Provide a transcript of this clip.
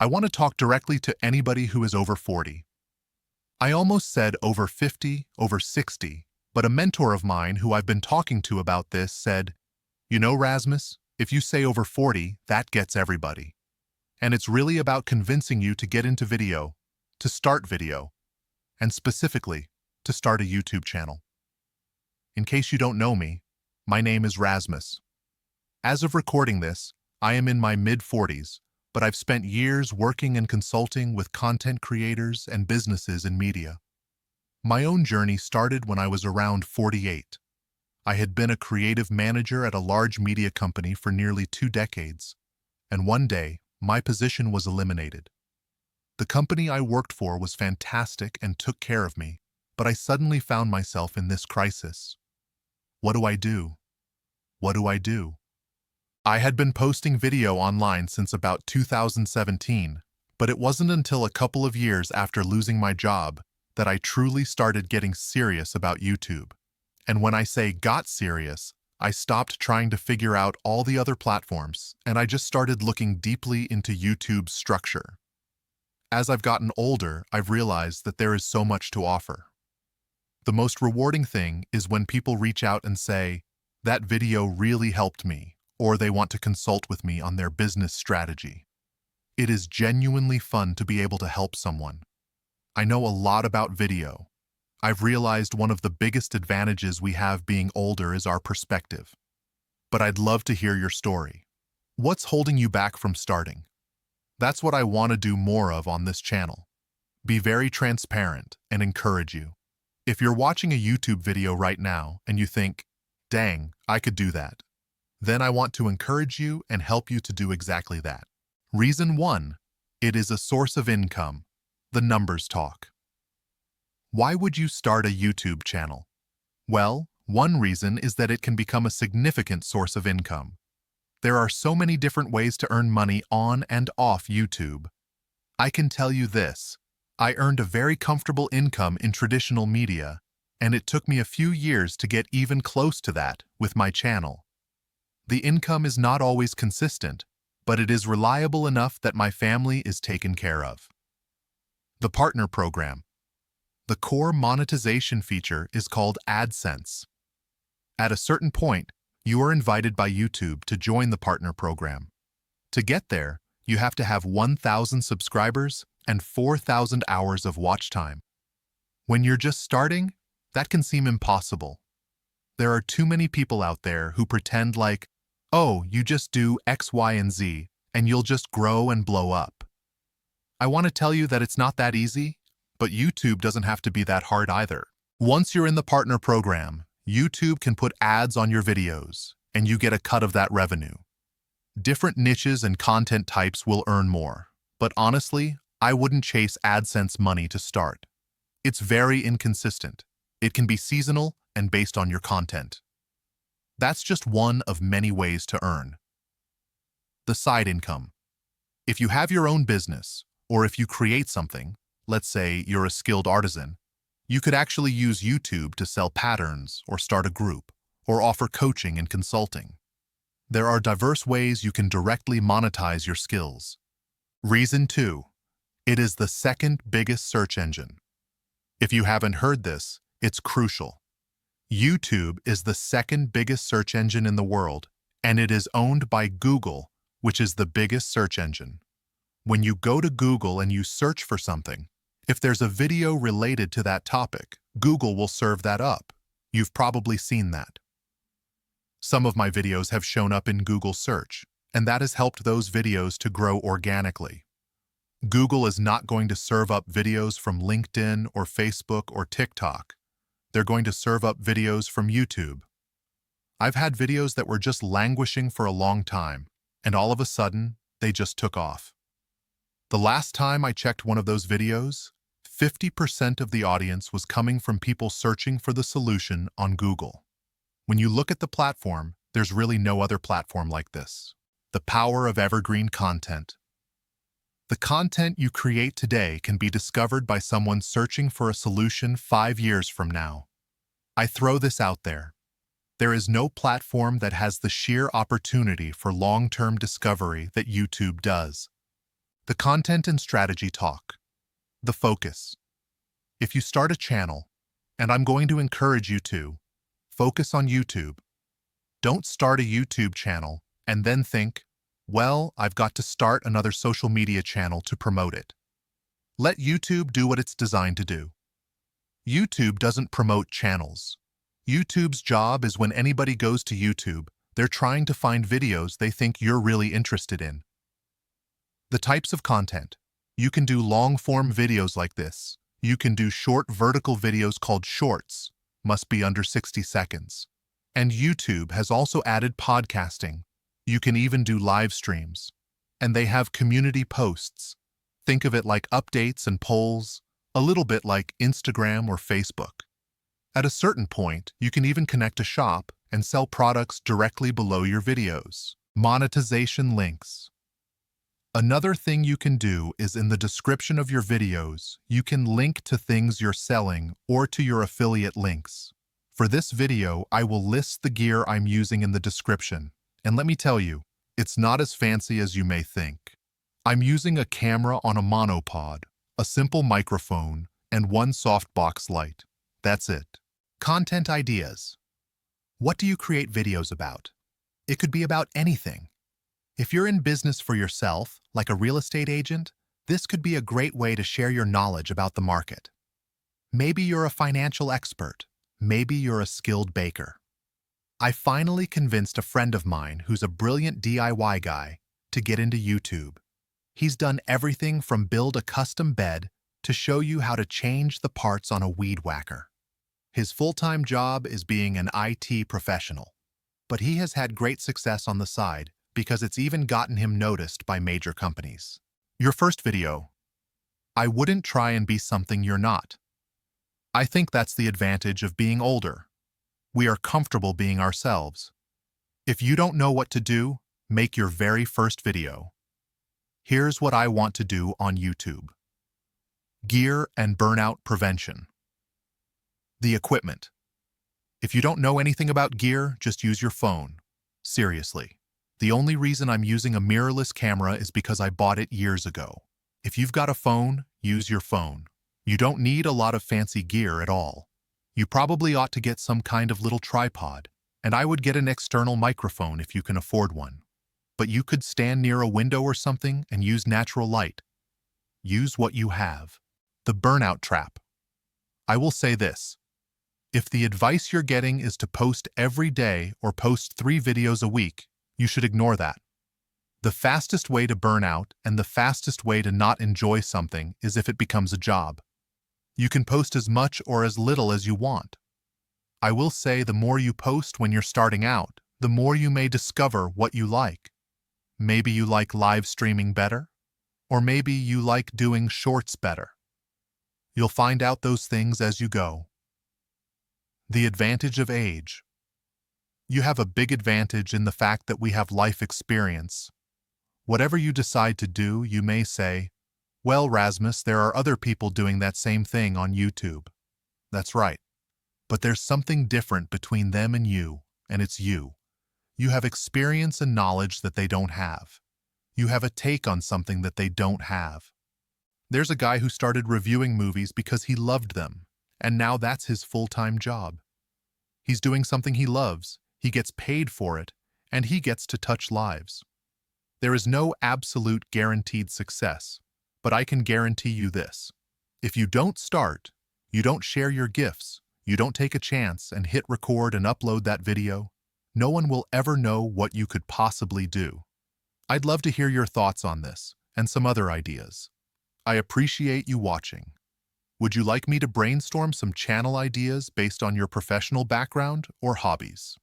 I want to talk directly to anybody who is over 40. I almost said over 50, over 60, but a mentor of mine who I've been talking to about this said, you know, Rasmus, if you say over 40, that gets everybody. And it's really about convincing you to get into video, to start video, and specifically, to start a YouTube channel. In case you don't know me, my name is Rasmus. As of recording this, I am in my mid-40s, but I've spent years working and consulting with content creators and businesses in media. My own journey started when I was around 48. I had been a creative manager at a large media company for nearly 2 decades, and one day, my position was eliminated. The company I worked for was fantastic and took care of me, but I suddenly found myself in this crisis. What do I do? What do I do? I had been posting video online since about 2017, but it wasn't until a couple of years after losing my job that I truly started getting serious about YouTube. And when I say got serious, I stopped trying to figure out all the other platforms, and I just started looking deeply into YouTube's structure. As I've gotten older, I've realized that there is so much to offer. The most rewarding thing is when people reach out and say, that video really helped me, or they want to consult with me on their business strategy. It is genuinely fun to be able to help someone. I know a lot about video. I've realized one of the biggest advantages we have being older is our perspective. But I'd love to hear your story. What's holding you back from starting? That's what I want to do more of on this channel. Be very transparent and encourage you. If you're watching a YouTube video right now and you think, dang, I could do that, then I want to encourage you and help you to do exactly that. Reason 1, it is a source of income. The numbers talk. Why would you start a YouTube channel? Well, one reason is that it can become a significant source of income. There are so many different ways to earn money on and off YouTube. I can tell you this, I earned a very comfortable income in traditional media, and it took me a few years to get even close to that with my channel. The income is not always consistent, but it is reliable enough that my family is taken care of. The Partner Program. The core monetization feature is called AdSense. At a certain point, you are invited by YouTube to join the Partner Program. To get there, you have to have 1,000 subscribers and 4,000 hours of watch time. When you're just starting, that can seem impossible. There are too many people out there who pretend like, oh, you just do X, Y, and Z, and you'll just grow and blow up. I want to tell you that it's not that easy, but YouTube doesn't have to be that hard either. Once you're in the Partner Program, YouTube can put ads on your videos, and you get a cut of that revenue. Different niches and content types will earn more, but honestly, I wouldn't chase AdSense money to start. It's very inconsistent. It can be seasonal and based on your content. That's just one of many ways to earn. The side income. If you have your own business, or if you create something, let's say you're a skilled artisan, you could actually use YouTube to sell patterns or start a group, or offer coaching and consulting. There are diverse ways you can directly monetize your skills. Reason 2. It is the second biggest search engine. If you haven't heard this, it's crucial. YouTube is the second biggest search engine in the world, and it is owned by Google, which is the biggest search engine. When you go to Google and you search for something, if there's a video related to that topic, Google will serve that up. You've probably seen that. Some of my videos have shown up in Google search, and that has helped those videos to grow organically. Google is not going to serve up videos from LinkedIn or Facebook or TikTok. They're going to serve up videos from YouTube. I've had videos that were just languishing for a long time, and all of a sudden, they just took off. The last time I checked one of those videos, 50% of the audience was coming from people searching for the solution on Google. When you look at the platform, there's really no other platform like this. The power of evergreen content. The content you create today can be discovered by someone searching for a solution 5 years from now. I throw this out there. There is no platform that has the sheer opportunity for long-term discovery that YouTube does. The content and strategy talk. The focus. If you start a channel, and I'm going to encourage you to, focus on YouTube. Don't start a YouTube channel and then think, well, I've got to start another social media channel to promote it. Let YouTube do what it's designed to do. YouTube doesn't promote channels. YouTube's job is when anybody goes to YouTube, they're trying to find videos they think you're really interested in. The types of content. You can do long-form videos like this. You can do short vertical videos called shorts, must be under 60 seconds. And YouTube has also added podcasting. You can even do live streams. And they have community posts. Think of it like updates and polls, a little bit like Instagram or Facebook. At a certain point, you can even connect a shop and sell products directly below your videos. Monetization links. Another thing you can do is in the description of your videos, you can link to things you're selling or to your affiliate links. For this video, I will list the gear I'm using in the description. And let me tell you, it's not as fancy as you may think. I'm using a camera on a monopod, a simple microphone, and one softbox light. That's it. Content ideas. What do you create videos about? It could be about anything. If you're in business for yourself, like a real estate agent, this could be a great way to share your knowledge about the market. Maybe you're a financial expert. Maybe you're a skilled baker. I finally convinced a friend of mine who's a brilliant DIY guy to get into YouTube. He's done everything from build a custom bed to show you how to change the parts on a weed whacker. His full-time job is being an IT professional, but he has had great success on the side because it's even gotten him noticed by major companies. Your first video. I wouldn't try and be something you're not. I think that's the advantage of being older. We are comfortable being ourselves. If you don't know what to do, make your very first video. Here's what I want to do on YouTube. Gear and burnout prevention. The equipment. If you don't know anything about gear, just use your phone. Seriously. The only reason I'm using a mirrorless camera is because I bought it years ago. If you've got a phone, use your phone. You don't need a lot of fancy gear at all. You probably ought to get some kind of little tripod, and I would get an external microphone if you can afford one. But you could stand near a window or something and use natural light. Use what you have. The burnout trap. I will say this. If the advice you're getting is to post every day or post 3 videos a week, you should ignore that. The fastest way to burn out and the fastest way to not enjoy something is if it becomes a job. You can post as much or as little as you want. I will say the more you post when you're starting out, the more you may discover what you like. Maybe you like live streaming better, or maybe you like doing shorts better. You'll find out those things as you go. The advantage of age. You have a big advantage in the fact that we have life experience. Whatever you decide to do, you may say, well, Rasmus, there are other people doing that same thing on YouTube. That's right. But there's something different between them and you, and it's you. You have experience and knowledge that they don't have. You have a take on something that they don't have. There's a guy who started reviewing movies because he loved them, and now that's his full-time job. He's doing something he loves, he gets paid for it, and he gets to touch lives. There is no absolute guaranteed success, but I can guarantee you this. If you don't start, you don't share your gifts, you don't take a chance and hit record and upload that video, no one will ever know what you could possibly do. I'd love to hear your thoughts on this and some other ideas. I appreciate you watching. Would you like me to brainstorm some channel ideas based on your professional background or hobbies?